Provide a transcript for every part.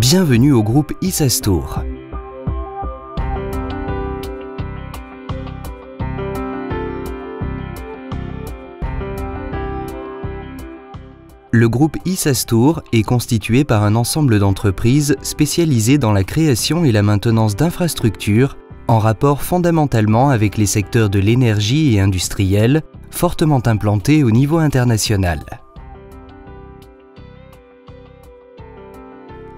Bienvenue au groupe Isastour. Le groupe Isastour est constitué par un ensemble d'entreprises spécialisées dans la création et la maintenance d'infrastructures en rapport fondamentalement avec les secteurs de l'énergie et industriel, fortement implantés au niveau international.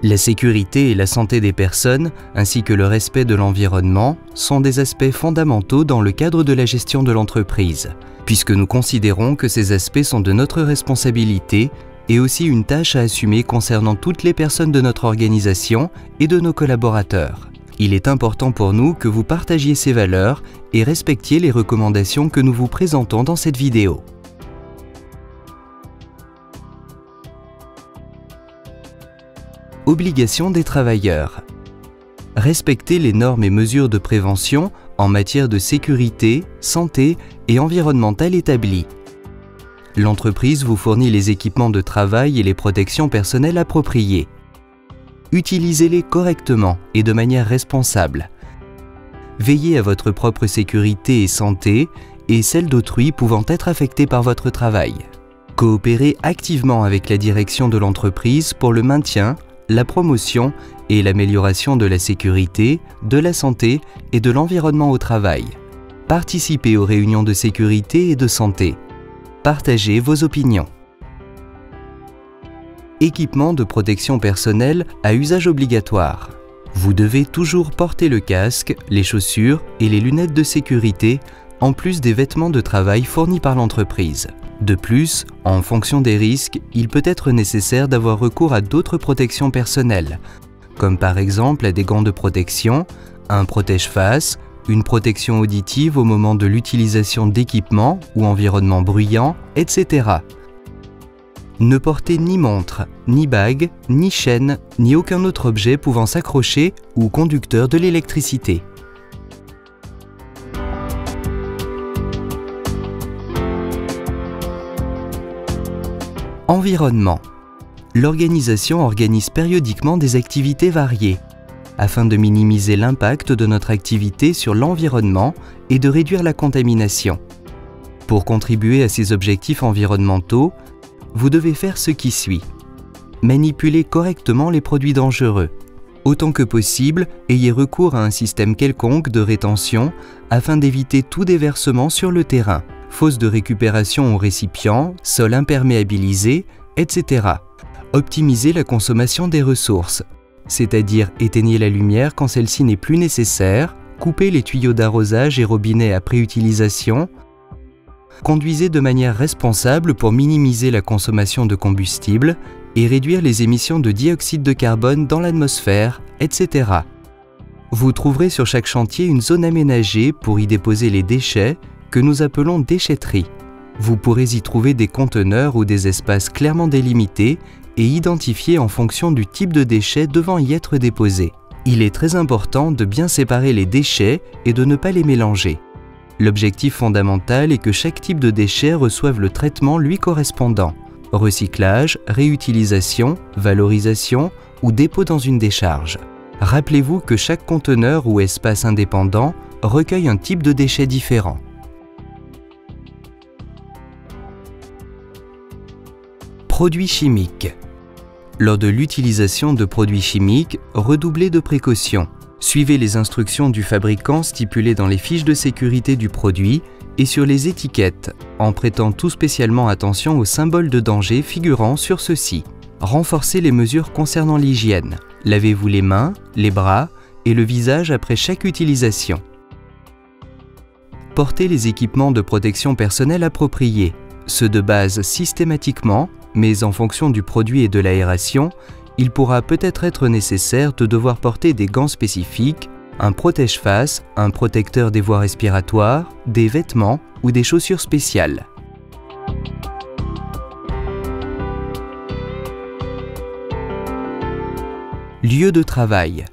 La sécurité et la santé des personnes, ainsi que le respect de l'environnement, sont des aspects fondamentaux dans le cadre de la gestion de l'entreprise, puisque nous considérons que ces aspects sont de notre responsabilité et aussi une tâche à assumer concernant toutes les personnes de notre organisation et de nos collaborateurs. Il est important pour nous que vous partagiez ces valeurs et respectiez les recommandations que nous vous présentons dans cette vidéo. Obligation des travailleurs. Respecter les normes et mesures de prévention en matière de sécurité, santé et environnementale établies. L'entreprise vous fournit les équipements de travail et les protections personnelles appropriées. Utilisez-les correctement et de manière responsable. Veillez à votre propre sécurité et santé et celle d'autrui pouvant être affectée par votre travail. Coopérez activement avec la direction de l'entreprise pour le maintien, la promotion et l'amélioration de la sécurité, de la santé et de l'environnement au travail. Participez aux réunions de sécurité et de santé. Partagez vos opinions. Équipement de protection personnelle à usage obligatoire. Vous devez toujours porter le casque, les chaussures et les lunettes de sécurité, en plus des vêtements de travail fournis par l'entreprise. De plus, en fonction des risques, il peut être nécessaire d'avoir recours à d'autres protections personnelles, comme par exemple à des gants de protection, un protège-face, une protection auditive au moment de l'utilisation d'équipements ou environnements bruyants, etc. Ne portez ni montre, ni bague, ni chaîne, ni aucun autre objet pouvant s'accrocher ou conducteur de l'électricité. Environnement. L'organisation organise périodiquement des activités variées, afin de minimiser l'impact de notre activité sur l'environnement et de réduire la contamination. Pour contribuer à ces objectifs environnementaux, vous devez faire ce qui suit. Manipuler correctement les produits dangereux. Autant que possible, ayez recours à un système quelconque de rétention afin d'éviter tout déversement sur le terrain. Fosse de récupération au récipient, sol imperméabilisé, etc. Optimisez la consommation des ressources, c'est-à-dire éteignez la lumière quand celle-ci n'est plus nécessaire, coupez les tuyaux d'arrosage et robinets après utilisation, conduisez de manière responsable pour minimiser la consommation de combustible et réduire les émissions de dioxyde de carbone dans l'atmosphère, etc. Vous trouverez sur chaque chantier une zone aménagée pour y déposer les déchets que nous appelons déchetterie. Vous pourrez y trouver des conteneurs ou des espaces clairement délimités et identifiés en fonction du type de déchets devant y être déposés. Il est très important de bien séparer les déchets et de ne pas les mélanger. L'objectif fondamental est que chaque type de déchet reçoive le traitement lui correspondant. Recyclage, réutilisation, valorisation ou dépôt dans une décharge. Rappelez-vous que chaque conteneur ou espace indépendant recueille un type de déchet différent. Produits chimiques. Lors de l'utilisation de produits chimiques, redoublez de précautions. Suivez les instructions du fabricant stipulées dans les fiches de sécurité du produit et sur les étiquettes, en prêtant tout spécialement attention aux symboles de danger figurant sur ceux-ci. Renforcez les mesures concernant l'hygiène. Lavez-vous les mains, les bras et le visage après chaque utilisation. Portez les équipements de protection personnelle appropriés, ceux de base systématiquement, mais en fonction du produit et de l'aération, il pourra peut-être être nécessaire de devoir porter des gants spécifiques, un protège-face, un protecteur des voies respiratoires, des vêtements ou des chaussures spéciales. Lieu de travail.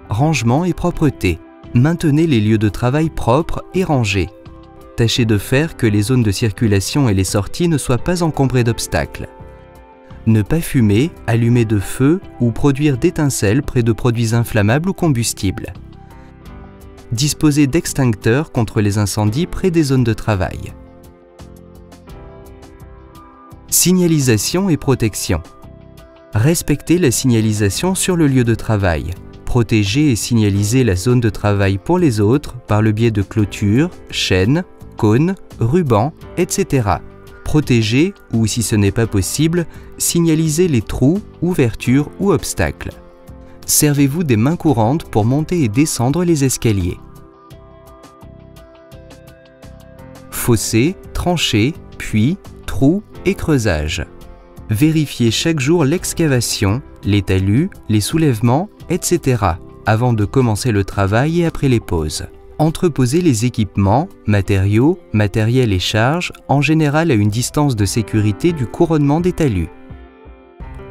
Rangement et propreté. Maintenez les lieux de travail propres et rangés. Tâchez de faire que les zones de circulation et les sorties ne soient pas encombrées d'obstacles. Ne pas fumer, allumer de feu ou produire d'étincelles près de produits inflammables ou combustibles. Disposer d'extincteurs contre les incendies près des zones de travail. Signalisation et protection. Respecter la signalisation sur le lieu de travail. Protéger et signaliser la zone de travail pour les autres par le biais de clôtures, chaînes, cônes, rubans, etc. Protéger, ou si ce n'est pas possible, signaliser les trous, ouvertures ou obstacles. Servez-vous des mains courantes pour monter et descendre les escaliers. Fossés, tranchées, puits, trous et creusages. Vérifiez chaque jour l'excavation, les talus, les soulèvements, etc. avant de commencer le travail et après les pauses. Entreposez les équipements, matériaux, matériel et charges en général à une distance de sécurité du couronnement des talus.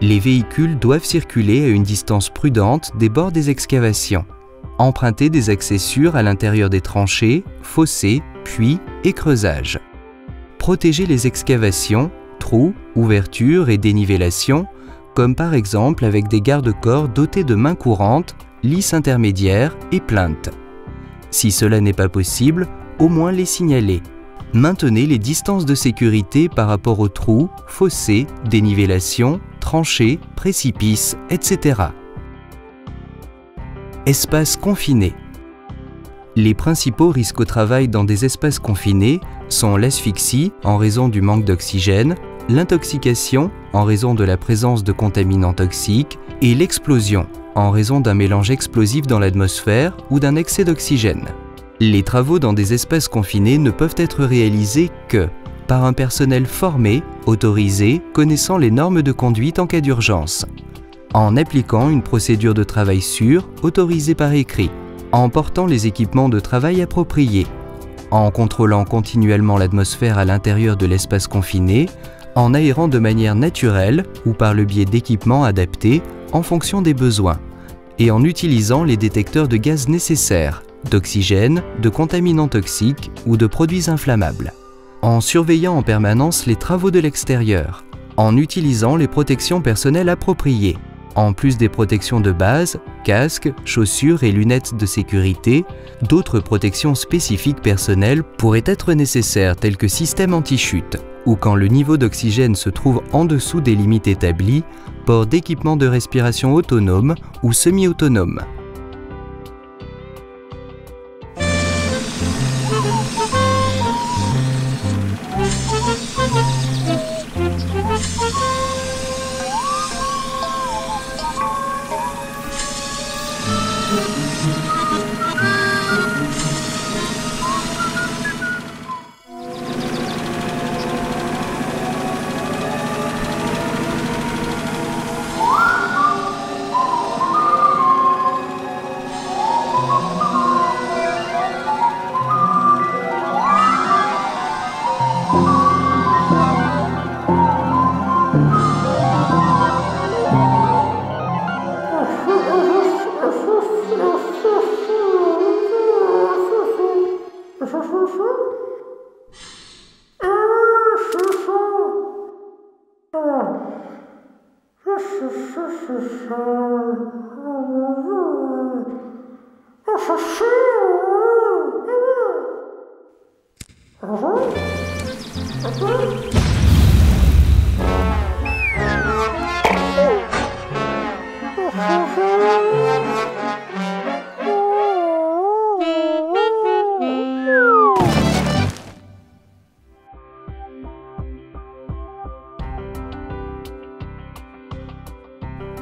Les véhicules doivent circuler à une distance prudente des bords des excavations. Empruntez des accès sûrs à l'intérieur des tranchées, fossés, puits et creusages. Protégez les excavations, trous, ouvertures et dénivellations, comme par exemple avec des garde-corps dotés de mains courantes, lisses intermédiaires et plinthes. Si cela n'est pas possible, au moins les signaler. Maintenez les distances de sécurité par rapport aux trous, fossés, dénivellations, tranchées, précipices, etc. Espaces confinés. Les principaux risques au travail dans des espaces confinés sont l'asphyxie en raison du manque d'oxygène, l'intoxication en raison de la présence de contaminants toxiques et l'explosion en raison d'un mélange explosif dans l'atmosphère ou d'un excès d'oxygène. Les travaux dans des espaces confinés ne peuvent être réalisés que par un personnel formé, autorisé, connaissant les normes de conduite en cas d'urgence, en appliquant une procédure de travail sûre, autorisée par écrit, en portant les équipements de travail appropriés, en contrôlant continuellement l'atmosphère à l'intérieur de l'espace confiné, en aérant de manière naturelle ou par le biais d'équipements adaptés en fonction des besoins, et en utilisant les détecteurs de gaz nécessaires, d'oxygène, de contaminants toxiques ou de produits inflammables, en surveillant en permanence les travaux de l'extérieur, en utilisant les protections personnelles appropriées, en plus des protections de base, casques, chaussures et lunettes de sécurité, d'autres protections spécifiques personnelles pourraient être nécessaires telles que système anti-chute, ou quand le niveau d'oxygène se trouve en dessous des limites établies, port d'équipements de respiration autonome ou semi-autonome.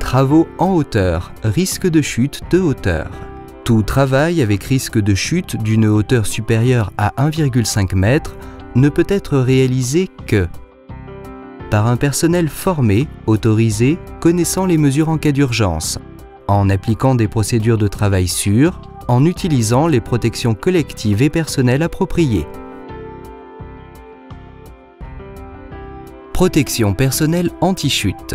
Travaux en hauteur, risque de chute de hauteur. Tout travail avec risque de chute d'une hauteur supérieure à 1,5 m ne peut être réalisé que par un personnel formé, autorisé, connaissant les mesures en cas d'urgence, en appliquant des procédures de travail sûres, en utilisant les protections collectives et personnelles appropriées. Protection personnelle anti-chute.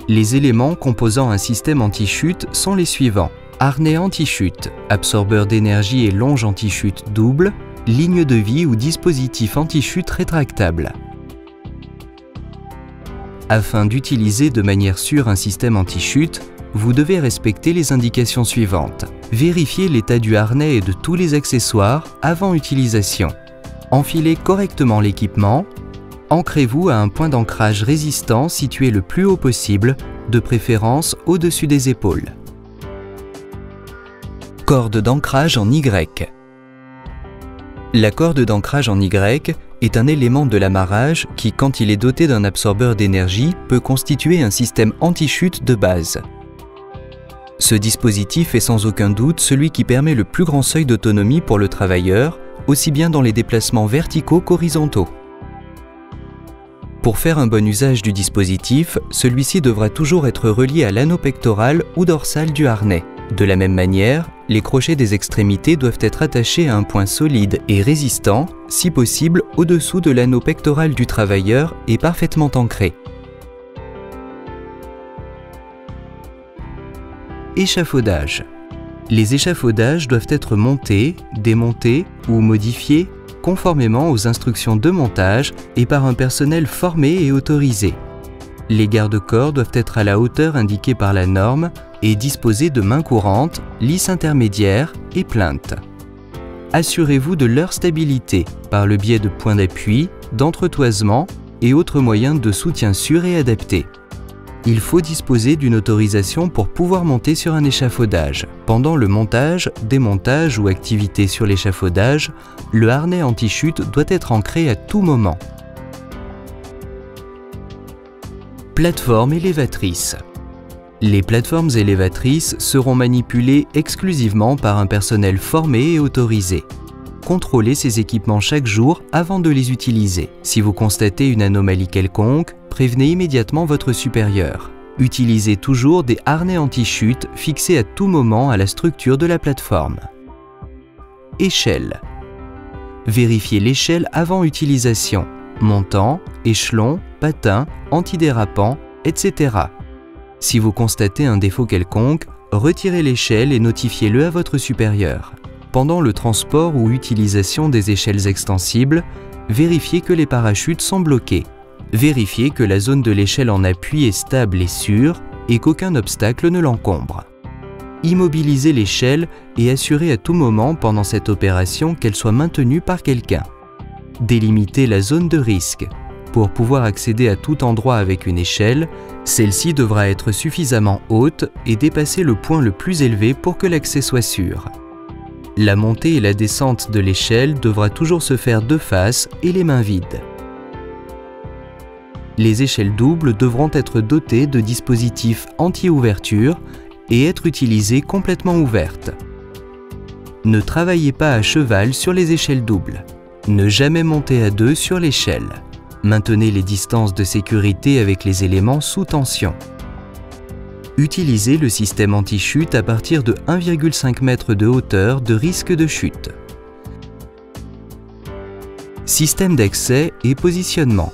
Les éléments composant un système anti-chute sont les suivants: harnais anti-chute, absorbeur d'énergie et longe anti-chute double, ligne de vie ou dispositif anti-chute rétractable. Afin d'utiliser de manière sûre un système anti-chute, vous devez respecter les indications suivantes. Vérifiez l'état du harnais et de tous les accessoires avant utilisation. Enfilez correctement l'équipement. Ancrez-vous à un point d'ancrage résistant situé le plus haut possible, de préférence au-dessus des épaules. Corde d'ancrage en Y. La corde d'ancrage en Y est un élément de l'amarrage qui, quand il est doté d'un absorbeur d'énergie, peut constituer un système anti-chute de base. Ce dispositif est sans aucun doute celui qui permet le plus grand seuil d'autonomie pour le travailleur, aussi bien dans les déplacements verticaux qu'horizontaux. Pour faire un bon usage du dispositif, celui-ci devra toujours être relié à l'anneau pectoral ou dorsal du harnais. De la même manière, les crochets des extrémités doivent être attachés à un point solide et résistant, si possible au-dessous de l'anneau pectoral du travailleur et parfaitement ancré. Échafaudage. Les échafaudages doivent être montés, démontés ou modifiés conformément aux instructions de montage et par un personnel formé et autorisé. Les garde-corps doivent être à la hauteur indiquée par la norme et disposés de mains courantes, lisses intermédiaires et plinthes. Assurez-vous de leur stabilité par le biais de points d'appui, d'entretoisement et autres moyens de soutien sûrs et adaptés. Il faut disposer d'une autorisation pour pouvoir monter sur un échafaudage. Pendant le montage, démontage ou activité sur l'échafaudage, le harnais anti-chute doit être ancré à tout moment. Plateforme élévatrice. Les plateformes élévatrices seront manipulées exclusivement par un personnel formé et autorisé. Contrôlez ces équipements chaque jour avant de les utiliser. Si vous constatez une anomalie quelconque, prévenez immédiatement votre supérieur. Utilisez toujours des harnais anti-chute fixés à tout moment à la structure de la plateforme. Échelle. Vérifiez l'échelle avant utilisation. Montant, échelon, patin, antidérapant, etc. Si vous constatez un défaut quelconque, retirez l'échelle et notifiez-le à votre supérieur. Pendant le transport ou utilisation des échelles extensibles, vérifiez que les parachutes sont bloqués. Vérifiez que la zone de l'échelle en appui est stable et sûre et qu'aucun obstacle ne l'encombre. Immobilisez l'échelle et assurez à tout moment pendant cette opération qu'elle soit maintenue par quelqu'un. Délimitez la zone de risque. Pour pouvoir accéder à tout endroit avec une échelle, celle-ci devra être suffisamment haute et dépasser le point le plus élevé pour que l'accès soit sûr. La montée et la descente de l'échelle devra toujours se faire de face et les mains vides. Les échelles doubles devront être dotées de dispositifs anti-ouverture et être utilisées complètement ouvertes. Ne travaillez pas à cheval sur les échelles doubles. Ne jamais monter à deux sur l'échelle. Maintenez les distances de sécurité avec les éléments sous tension. Utilisez le système anti-chute à partir de 1,5 m de hauteur de risque de chute. Système d'accès et positionnement.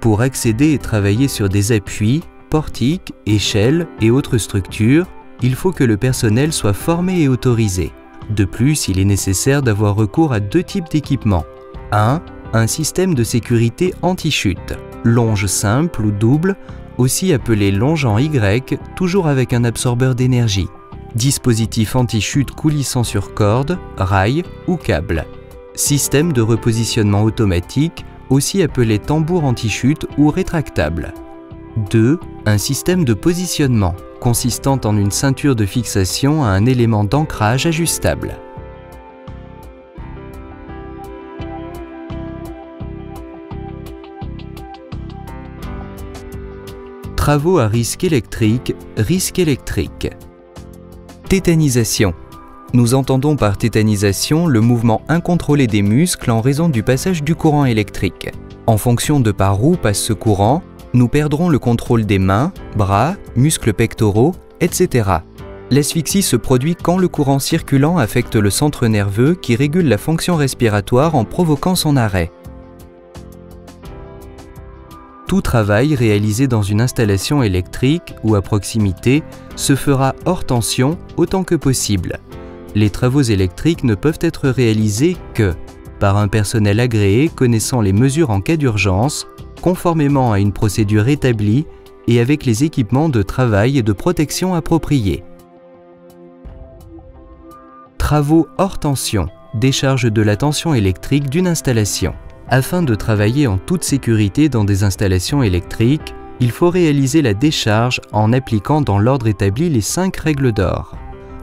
Pour accéder et travailler sur des appuis, portiques, échelles et autres structures, il faut que le personnel soit formé et autorisé. De plus, il est nécessaire d'avoir recours à deux types d'équipements. 1. Un système de sécurité anti-chute, longe simple ou double, aussi appelé longe en Y, toujours avec un absorbeur d'énergie. Dispositif anti-chute coulissant sur corde, rail ou câble. Système de repositionnement automatique, aussi appelé tambour anti-chute ou rétractable. 2. Un système de positionnement, consistant en une ceinture de fixation à un élément d'ancrage ajustable. Travaux à risque électrique, risque électrique. Tétanisation. Nous entendons par tétanisation le mouvement incontrôlé des muscles en raison du passage du courant électrique. En fonction de par où passe ce courant, nous perdrons le contrôle des mains, bras, muscles pectoraux, etc. L'asphyxie se produit quand le courant circulant affecte le centre nerveux qui régule la fonction respiratoire en provoquant son arrêt. Tout travail réalisé dans une installation électrique ou à proximité se fera hors tension autant que possible. Les travaux électriques ne peuvent être réalisés que par un personnel agréé connaissant les mesures en cas d'urgence, conformément à une procédure établie et avec les équipements de travail et de protection appropriés. Travaux hors tension, décharge de la tension électrique d'une installation. Afin de travailler en toute sécurité dans des installations électriques, il faut réaliser la décharge en appliquant dans l'ordre établi les 5 règles d'or.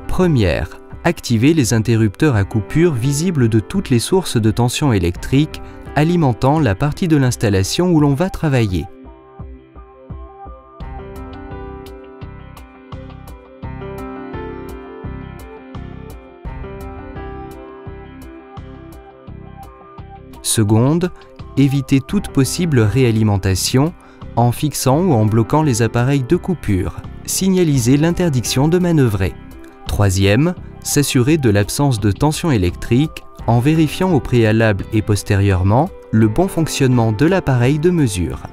Première, activer les interrupteurs à coupure visibles de toutes les sources de tension électrique alimentant la partie de l'installation où l'on va travailler. Seconde, éviter toute possible réalimentation en fixant ou en bloquant les appareils de coupure. Signaliser l'interdiction de manœuvrer. Troisième, s'assurer de l'absence de tension électrique en vérifiant au préalable et postérieurement le bon fonctionnement de l'appareil de mesure.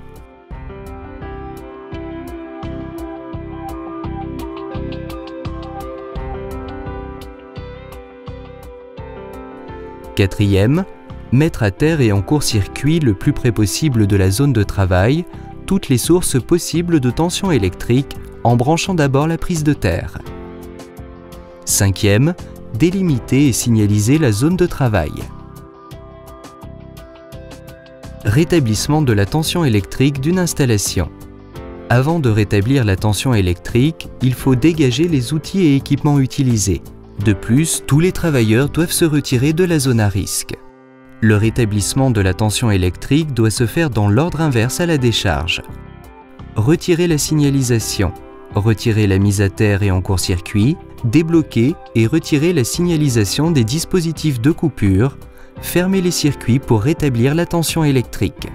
Quatrième, mettre à terre et en court-circuit le plus près possible de la zone de travail toutes les sources possibles de tension électrique en branchant d'abord la prise de terre. Cinquième, délimiter et signaliser la zone de travail. Rétablissement de la tension électrique d'une installation. Avant de rétablir la tension électrique, il faut dégager les outils et équipements utilisés. De plus, tous les travailleurs doivent se retirer de la zone à risque. Le rétablissement de la tension électrique doit se faire dans l'ordre inverse à la décharge. Retirer la signalisation, retirer la mise à terre et en court-circuit, débloquer et retirer la signalisation des dispositifs de coupure, fermer les circuits pour rétablir la tension électrique.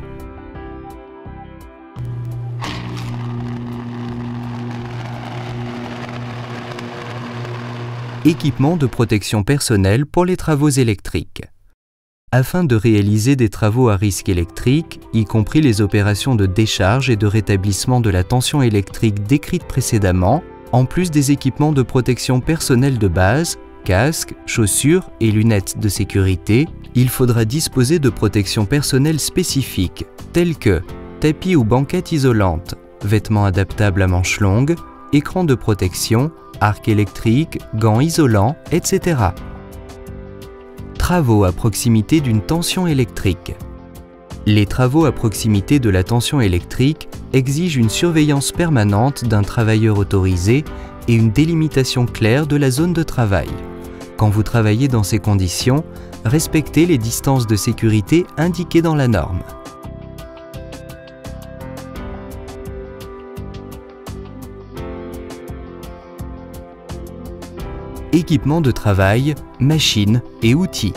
Équipement de protection personnelle pour les travaux électriques. Afin de réaliser des travaux à risque électrique, y compris les opérations de décharge et de rétablissement de la tension électrique décrites précédemment, en plus des équipements de protection personnelle de base, casques, chaussures et lunettes de sécurité, il faudra disposer de protections personnelles spécifiques, telles que tapis ou banquettes isolantes, vêtements adaptables à manches longues, écrans de protection, arcs électriques, gants isolants, etc. Travaux à proximité d'une tension électrique. Les travaux à proximité de la tension électrique exigent une surveillance permanente d'un travailleur autorisé et une délimitation claire de la zone de travail. Quand vous travaillez dans ces conditions, respectez les distances de sécurité indiquées dans la norme. Équipements de travail, machines et outils.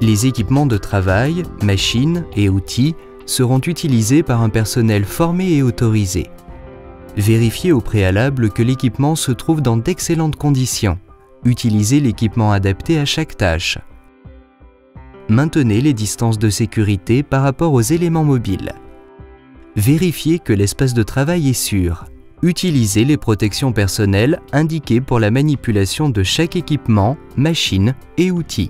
Les équipements de travail, machines et outils seront utilisés par un personnel formé et autorisé. Vérifiez au préalable que l'équipement se trouve dans d'excellentes conditions. Utilisez l'équipement adapté à chaque tâche. Maintenez les distances de sécurité par rapport aux éléments mobiles. Vérifiez que l'espace de travail est sûr. Utilisez les protections personnelles indiquées pour la manipulation de chaque équipement, machine et outil.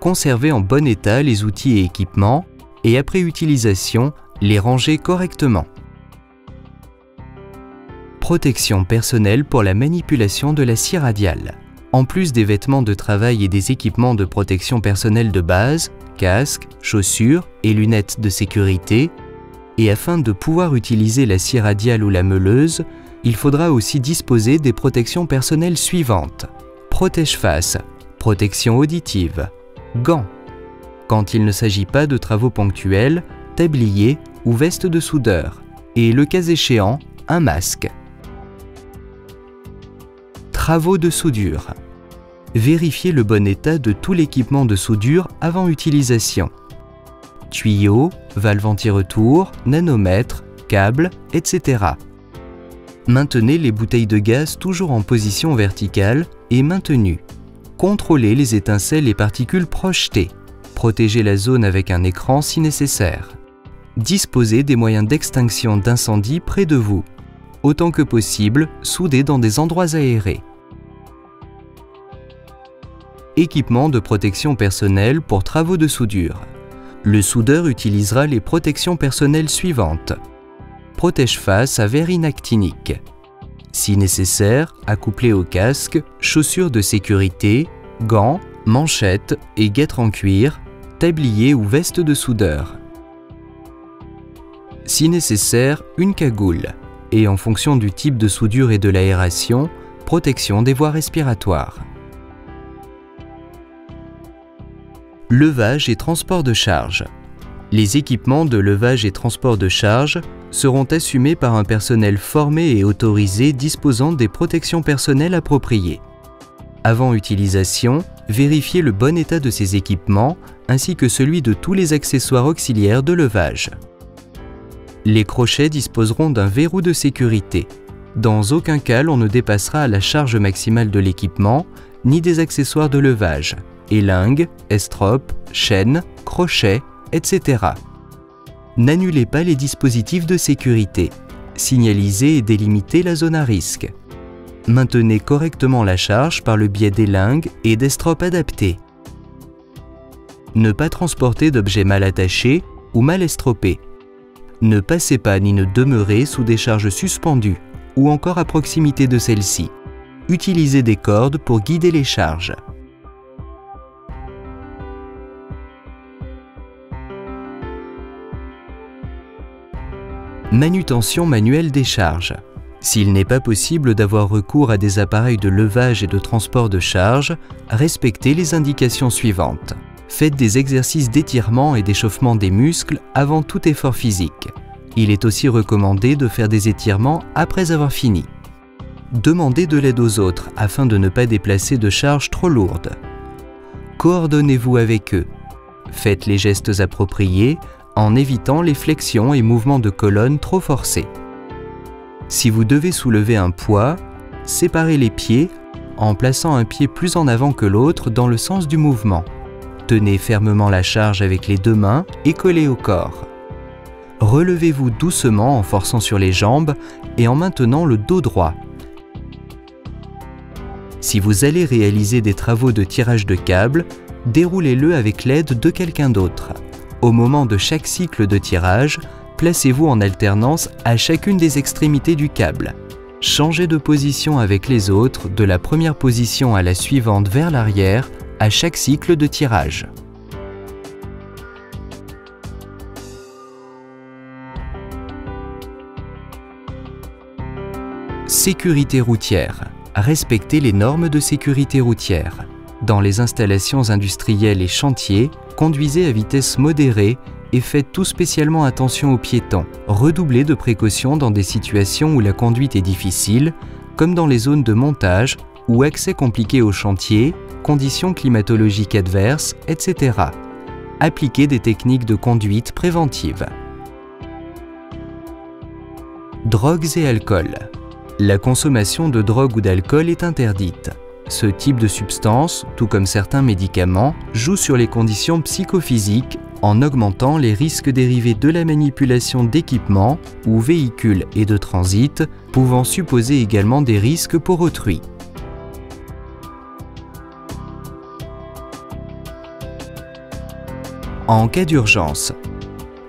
Conservez en bon état les outils et équipements et après utilisation, les rangez correctement. Protection personnelle pour la manipulation de la scie radiale. En plus des vêtements de travail et des équipements de protection personnelle de base, casques, chaussures et lunettes de sécurité, et afin de pouvoir utiliser la scie radiale ou la meuleuse, il faudra aussi disposer des protections personnelles suivantes. Protège-face, protection auditive, gants. Quand il ne s'agit pas de travaux ponctuels, tablier ou veste de soudeur, et le cas échéant, un masque. Travaux de soudure. Vérifiez le bon état de tout l'équipement de soudure avant utilisation. Tuyaux, valves anti-retour, nanomètres, câbles, etc. Maintenez les bouteilles de gaz toujours en position verticale et maintenues. Contrôlez les étincelles et particules projetées. Protégez la zone avec un écran si nécessaire. Disposez des moyens d'extinction d'incendie près de vous. Autant que possible, soudez dans des endroits aérés. Équipement de protection personnelle pour travaux de soudure. Le soudeur utilisera les protections personnelles suivantes. Protège-face à verre inactinique. Si nécessaire, accouplé au casque, chaussures de sécurité, gants, manchettes et guêtres en cuir, tablier ou veste de soudeur. Si nécessaire, une cagoule et en fonction du type de soudure et de l'aération, protection des voies respiratoires. Levage et transport de charge. Les équipements de levage et transport de charge seront assumés par un personnel formé et autorisé disposant des protections personnelles appropriées. Avant utilisation, vérifiez le bon état de ces équipements ainsi que celui de tous les accessoires auxiliaires de levage. Les crochets disposeront d'un verrou de sécurité. Dans aucun cas l'on ne dépassera la charge maximale de l'équipement ni des accessoires de levage, élingues, estropes, chaînes, crochets, etc. N'annulez pas les dispositifs de sécurité. Signalisez et délimitez la zone à risque. Maintenez correctement la charge par le biais d'élingues et d'estropes adaptées. Ne pas transporter d'objets mal attachés ou mal estropés. Ne passez pas ni ne demeurez sous des charges suspendues ou encore à proximité de celles-ci. Utilisez des cordes pour guider les charges. Manutention manuelle des charges. S'il n'est pas possible d'avoir recours à des appareils de levage et de transport de charge, respectez les indications suivantes. Faites des exercices d'étirement et d'échauffement des muscles avant tout effort physique. Il est aussi recommandé de faire des étirements après avoir fini. Demandez de l'aide aux autres afin de ne pas déplacer de charges trop lourdes. Coordonnez-vous avec eux. Faites les gestes appropriés en évitant les flexions et mouvements de colonne trop forcés. Si vous devez soulever un poids, séparez les pieds en plaçant un pied plus en avant que l'autre dans le sens du mouvement. Tenez fermement la charge avec les deux mains et collez au corps. Relevez-vous doucement en forçant sur les jambes et en maintenant le dos droit. Si vous allez réaliser des travaux de tirage de câble, déroulez-le avec l'aide de quelqu'un d'autre. Au moment de chaque cycle de tirage, placez-vous en alternance à chacune des extrémités du câble. Changez de position avec les autres de la première position à la suivante vers l'arrière à chaque cycle de tirage. Sécurité routière. Respectez les normes de sécurité routière. Dans les installations industrielles et chantiers, conduisez à vitesse modérée et faites tout spécialement attention aux piétons. Redoublez de précautions dans des situations où la conduite est difficile, comme dans les zones de montage ou accès compliqué au chantier, conditions climatologiques adverses, etc. Appliquez des techniques de conduite préventive. Drogues et alcool. La consommation de drogue ou d'alcool est interdite. Ce type de substance, tout comme certains médicaments, joue sur les conditions psychophysiques en augmentant les risques dérivés de la manipulation d'équipements ou véhicules et de transit, pouvant supposer également des risques pour autrui. En cas d'urgence,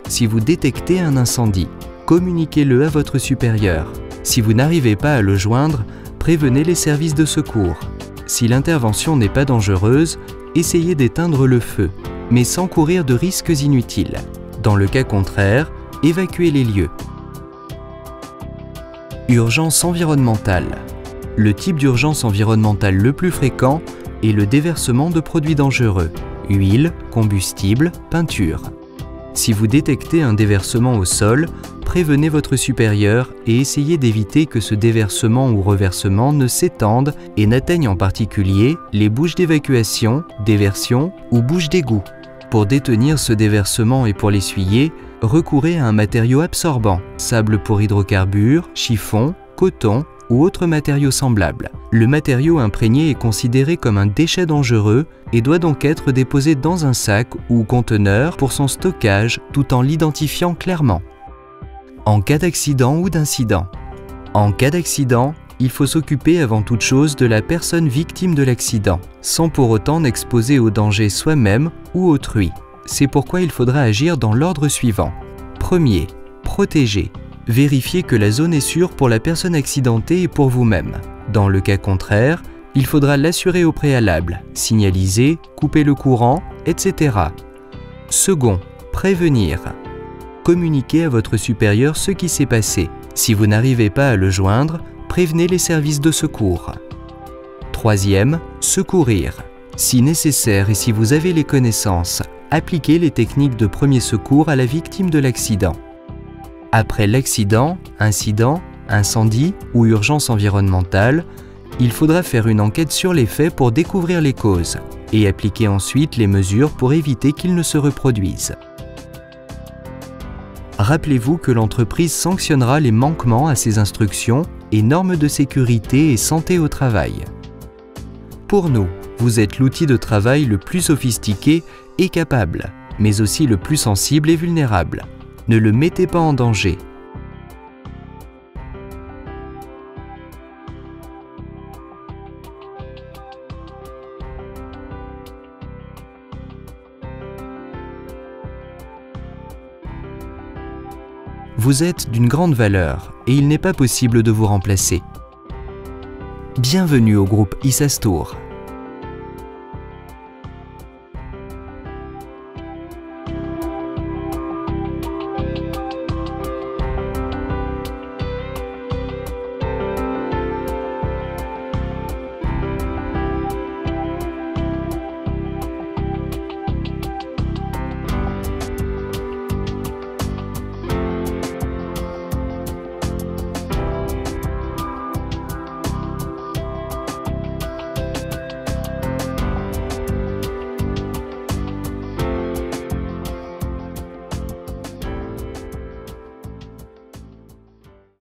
si vous détectez un incendie, communiquez-le à votre supérieur. Si vous n'arrivez pas à le joindre, prévenez les services de secours. Si l'intervention n'est pas dangereuse, essayez d'éteindre le feu, mais sans courir de risques inutiles. Dans le cas contraire, évacuez les lieux. Urgence environnementale. Le type d'urgence environnementale le plus fréquent est le déversement de produits dangereux, huile, combustible, peinture. Si vous détectez un déversement au sol, prévenez votre supérieur et essayez d'éviter que ce déversement ou reversement ne s'étende et n'atteigne en particulier les bouches d'évacuation, déversion ou bouches d'égout. Pour détenir ce déversement et pour l'essuyer, recourez à un matériau absorbant, sable pour hydrocarbures, chiffon, coton ou autres matériaux semblables. Le matériau imprégné est considéré comme un déchet dangereux et doit donc être déposé dans un sac ou conteneur pour son stockage tout en l'identifiant clairement. En cas d'accident ou d'incident. En cas d'accident, il faut s'occuper avant toute chose de la personne victime de l'accident, sans pour autant n'exposer au danger soi-même ou autrui. c'est pourquoi il faudra agir dans l'ordre suivant. Premier, protéger. Vérifiez que la zone est sûre pour la personne accidentée et pour vous-même. Dans le cas contraire, il faudra l'assurer au préalable, signaliser, couper le courant, etc. Second, prévenir. Communiquez à votre supérieur ce qui s'est passé. Si vous n'arrivez pas à le joindre, prévenez les services de secours. Troisième, secourir. Si nécessaire et si vous avez les connaissances, appliquez les techniques de premier secours à la victime de l'accident. Après l'accident, incident, incendie ou urgence environnementale, il faudra faire une enquête sur les faits pour découvrir les causes et appliquer ensuite les mesures pour éviter qu'ils ne se reproduisent. Rappelez-vous que l'entreprise sanctionnera les manquements à ces instructions et normes de sécurité et santé au travail. Pour nous, vous êtes l'outil de travail le plus sophistiqué et capable, mais aussi le plus sensible et vulnérable. Ne le mettez pas en danger. Vous êtes d'une grande valeur et il n'est pas possible de vous remplacer. Bienvenue au groupe ISASTOUR.